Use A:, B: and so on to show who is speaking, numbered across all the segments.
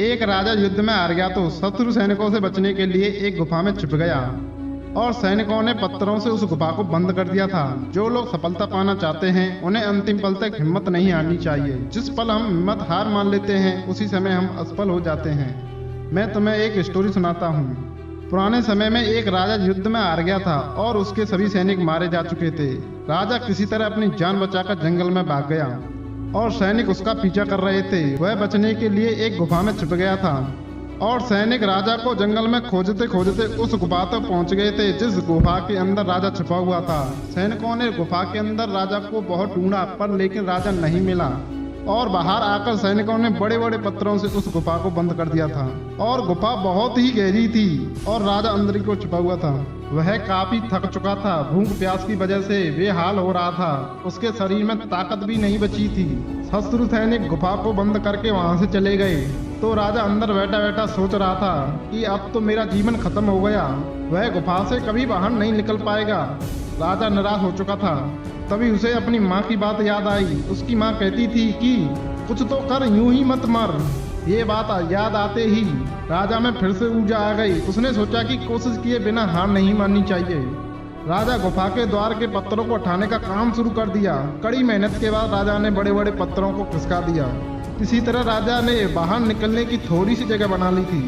A: एक राजा युद्ध में हार गया तो शत्रु सैनिकों से बचने के लिए एक गुफा में छुप गया और सैनिकों ने पत्थरों से उस गुफा को बंद कर दिया था। जो लोग सफलता पाना चाहते हैं उन्हें अंतिम पल तक हिम्मत नहीं हारनी चाहिए। जिस पल हम हिम्मत हार मान लेते हैं उसी समय हम असफल हो जाते हैं। मैं तुम्हें एक स्टोरी सुनाता हूँ। पुराने समय में एक राजा युद्ध में हार गया था और उसके सभी सैनिक मारे जा चुके थे। राजा किसी तरह अपनी जान बचाकर जंगल में भाग गया और सैनिक उसका पीछा कर रहे थे। वह बचने के लिए एक गुफा में छुप गया था और सैनिक राजा को जंगल में खोजते खोजते उस गुफा तक पहुंच गए थे जिस गुफा के अंदर राजा छुपा हुआ था। सैनिकों ने गुफा के अंदर राजा को बहुत ढूंढा पर लेकिन राजा नहीं मिला और बाहर आकर सैनिकों ने बड़े बड़े पत्थरों से उस गुफा को बंद कर दिया था और गुफा बहुत ही गहरी थी और राजा अंदर की ओर छुपा हुआ था। वह काफी थक चुका था। भूख प्यास की वजह से बेहाल हो रहा था। उसके शरीर में ताकत भी नहीं बची थी। शत्रु सैनिक गुफा को बंद करके वहां से चले गए तो राजा अंदर बैठा बैठा सोच रहा था कि अब तो मेरा जीवन खत्म हो गया। वह गुफा से कभी बाहर नहीं निकल पाएगा। राजा निराश हो चुका था। तभी उसे अपनी माँ की बात याद आई। उसकी माँ कहती थी कि कुछ तो कर, यूं ही मत मर। ये बात याद आते ही राजा में फिर से ऊर्जा आ गई। उसने सोचा कि कोशिश किए बिना हार नहीं माननी चाहिए। राजा गुफा के द्वार के पत्थरों को उठाने का काम शुरू कर दिया। कड़ी मेहनत के बाद राजा ने बड़े बड़े पत्थरों को खिसका दिया। इसी तरह राजा ने बाहर निकलने की थोड़ी सी जगह बना ली थी।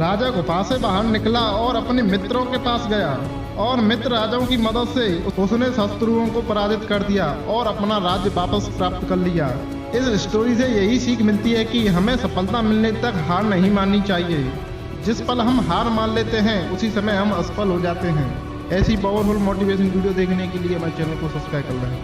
A: राजा गुफा से बाहर निकला और अपने मित्रों के पास गया और मित्र राजाओं की मदद से उसने शत्रुओं को पराजित कर दिया और अपना राज्य वापस प्राप्त कर लिया। इस स्टोरी से यही सीख मिलती है कि हमें सफलता मिलने तक हार नहीं माननी चाहिए। जिस पल हम हार मान लेते हैं उसी समय हम असफल हो जाते हैं। ऐसी पावरफुल मोटिवेशन वीडियो देखने के लिए हमारे चैनल को सब्सक्राइब कर लें।